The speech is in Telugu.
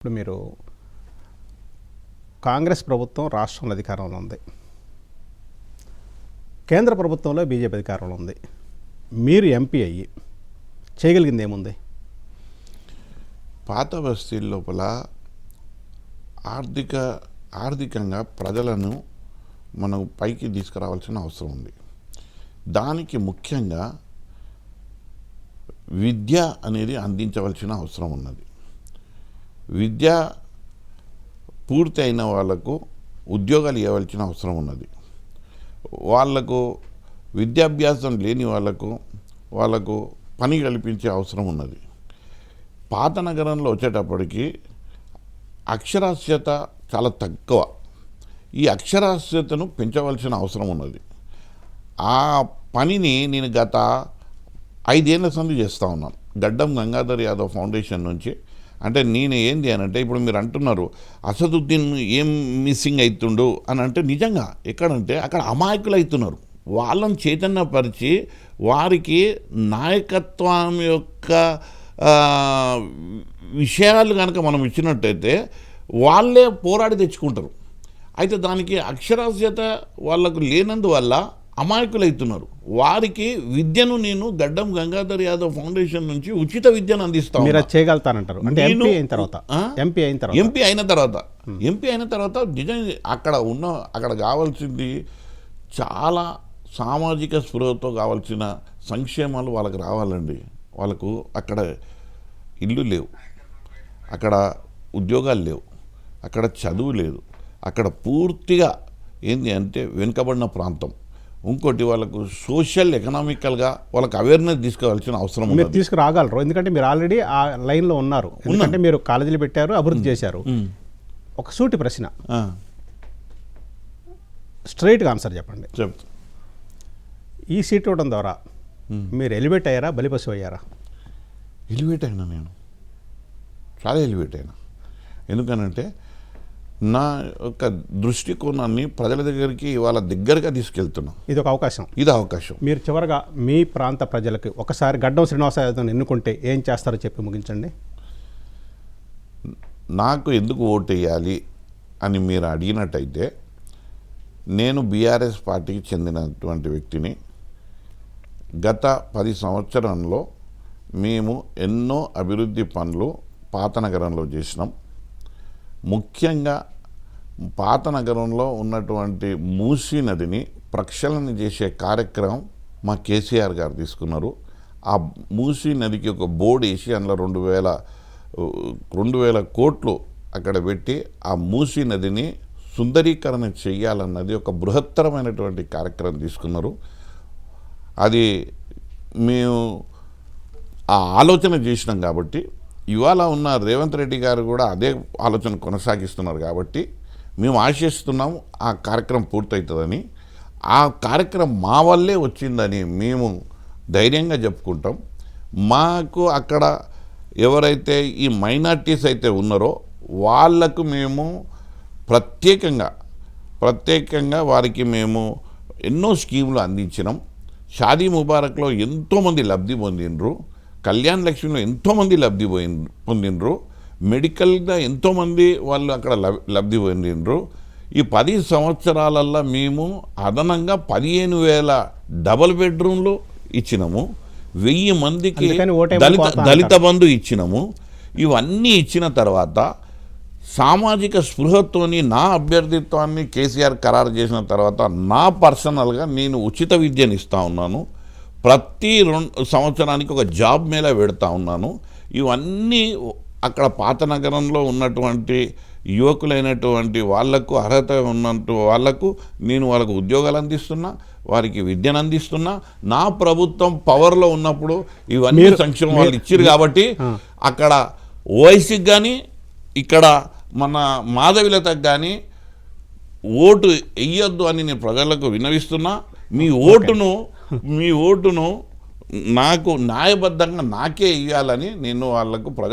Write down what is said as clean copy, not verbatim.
ఇప్పుడు మీరు కాంగ్రెస్ ప్రభుత్వం రాష్ట్రంలో అధికారంలో ఉంది, కేంద్ర ప్రభుత్వంలో బీజేపీ అధికారంలో ఉంది. మీరు ఎంపీ అయ్యి చేయగలిగింది ఏముంది? పాత బస్తీల లోపల ఆర్థికంగా ప్రజలను మనం పైకి తీసుకురావాల్సిన అవసరం ఉంది. దానికి ముఖ్యంగా విద్య అనేది అందించవలసిన అవసరం ఉన్నది. విద్య పూర్తి అయిన వాళ్లకు ఉద్యోగాలు ఇవ్వవలసిన అవసరం ఉన్నది. వాళ్లకు విద్యాభ్యాసం లేని వాళ్లకు పని కల్పించే అవసరం ఉన్నది. పాత నగరంలో వచ్చేటప్పటికి అక్షరాస్యత చాలా తక్కువ. ఈ అక్షరాస్యతను పెంచవలసిన అవసరం ఉన్నది. ఆ పనిని నేను గత 5 ఏళ్ల సంది చేస్తూ ఉన్నాను. గడ్డం గంగాధర్ యాదవ్ ఫౌండేషన్ నుంచి. అంటే నేను ఏంది అని అంటే, ఇప్పుడు మీరు అంటున్నారు అసదుద్దీన్ ఏం మిస్సింగ్ అవుతుండు అని అంటే, నిజంగా ఎక్కడంటే అక్కడ అమాయకులు అవుతున్నారు. వాళ్ళని చైతన్యపరిచి వారికి నాయకత్వం యొక్క విషయాలు కనుక మనం ఇచ్చినట్టయితే వాళ్ళే పోరాడి తెచ్చుకుంటారు. అయితే దానికి అక్షరాస్యత వాళ్ళకు లేనందువల్ల అమాయకులు అవుతున్నారు. వారికి విద్యను నేను గడ్డం గంగాధర్ యాదవ్ ఫౌండేషన్ నుంచి ఉచిత విద్యను అందిస్తాను. మీరు చేయగలుగుతానంటారు? అంటే ఎంపీ అయిన తర్వాత నిజంగా అక్కడ కావాల్సింది చాలా సామాజిక స్పృహతో కావాల్సిన సంక్షేమాలు వాళ్ళకి రావాలండి. వాళ్ళకు అక్కడ ఇల్లు లేవు, అక్కడ ఉద్యోగాలు లేవు, అక్కడ చదువు లేదు, అక్కడ పూర్తిగా ఏంటి అంటే వెనుకబడిన ప్రాంతం. ఇంకోటి వాళ్ళకు సోషల్ ఎకనామికల్గా వాళ్ళకి అవేర్నెస్ తీసుకోవాల్సిన అవసరం ఉంది. మీరు తీసుకురాగలరు, ఎందుకంటే మీరు ఆల్రెడీ ఆ లైన్లో ఉన్నారు. ఎందుకంటే మీరు కాలేజీలు పెట్టారు, అభివృద్ధి చేశారు. ఒక సూటి ప్రశ్న, స్ట్రైట్గా ఆన్సర్ చెప్పండి. చెప్తా. ఈ సీట్ ఇవ్వడం ద్వారా మీరు ఎలివేట్ అయ్యారా, బలిపశు అయ్యారా? ఎలివేట్ అయినా, నేను చాలా ఎలివేట్ అయినా. ఎందుకనంటే నా యొక్క దృష్టికోణాన్ని ప్రజల దగ్గరికి వాళ్ళ దగ్గరగా తీసుకెళ్తున్నా. ఇది ఒక అవకాశం. ఇది అవకాశం. మీరు చివరగా మీ ప్రాంత ప్రజలకు ఒకసారి గడ్డం శ్రీనివాస యాదవ్ని ఎన్నుకుంటే ఏం చేస్తారో చెప్పి ముగించండి. నాకు ఎందుకు ఓటు వేయాలి అని మీరు అడిగినట్టయితే, నేను బీఆర్ఎస్ పార్టీకి చెందినటువంటి వ్యక్తిని. గత 10 సంవత్సరంలో మేము ఎన్నో అభివృద్ధి పనులు పాత నగరంలో చేసినాం. ముఖ్యంగా పాత నగరంలో ఉన్నటువంటి మూసీ నదిని ప్రక్షాళన చేసే కార్యక్రమం మా కేసీఆర్ గారు తీసుకున్నారు. ఆ మూసీ నదికి ఒక బోర్డు వేసి అందులో 2,000 కోట్లు అక్కడ పెట్టి ఆ మూసీ నదిని సుందరీకరణ చేయాలన్నది ఒక బృహత్తరమైనటువంటి కార్యక్రమం తీసుకున్నారు. అది మేము ఆ ఆలోచన చేసినాం కాబట్టి, ఇవాళ ఉన్న రేవంత్ రెడ్డి గారు కూడా అదే ఆలోచన కొనసాగిస్తున్నారు కాబట్టి మేము ఆశిస్తున్నాము ఆ కార్యక్రమం పూర్తవుతుందని. ఆ కార్యక్రమం మా వల్లే వచ్చిందని మేము ధైర్యంగా చెప్పుకుంటాం. మాకు అక్కడ ఎవరైతే ఈ మైనార్టీస్ అయితే ఉన్నారో వాళ్లకు మేము ప్రత్యేకంగా వారికి మేము ఎన్నో స్కీములు అందించినాం. షాదీ ముబారక్లో ఎంతోమంది లబ్ధి పొందినరు, కళ్యాణ్ లక్ష్మిలో ఎంతోమంది లబ్ధి పొందినరు, మెడికల్గా ఎంతోమంది వాళ్ళు అక్కడ లబ్ధి పొందినరు. ఈ 10 సంవత్సరాలల్లో మేము అదనంగా 15,000 డబుల్ బెడ్రూమ్లు ఇచ్చినాము, 1000 మందికి దళిత బంధు ఇచ్చినాము. ఇవన్నీ ఇచ్చిన తర్వాత సామాజిక స్పృహతోని నా అభ్యర్థిత్వాన్ని కేసీఆర్ ఖరారు చేసిన తర్వాత నా పర్సనల్గా నేను ఉచిత విద్యను ఇస్తూ ఉన్నాను. ప్రతి 2 సంవత్సరానికి ఒక జాబ్ మేళా పెడతా ఉన్నాను. ఇవన్నీ అక్కడ పాత నగరంలో ఉన్నటువంటి యువకులైనటువంటి వాళ్లకు, అర్హత ఉన్నట్టు వాళ్లకు నేను వాళ్ళకు ఉద్యోగాలు అందిస్తున్నా, వారికి విద్యను అందిస్తున్నా. నా ప్రభుత్వం పవర్లో ఉన్నప్పుడు ఇవన్నీ సంక్షేమం వాళ్ళు ఇచ్చారు కాబట్టి అక్కడ ఓవైసీకి కానీ ఇక్కడ మన మాధవిలతకు కానీ ఓటు వేయొద్దు అని నేను ప్రజలకు విన్నవిస్తున్నా. మీ ఓటును నాకు న్యాయబద్ధంగా నాకే ఇవ్వాలని నేను వాళ్లకు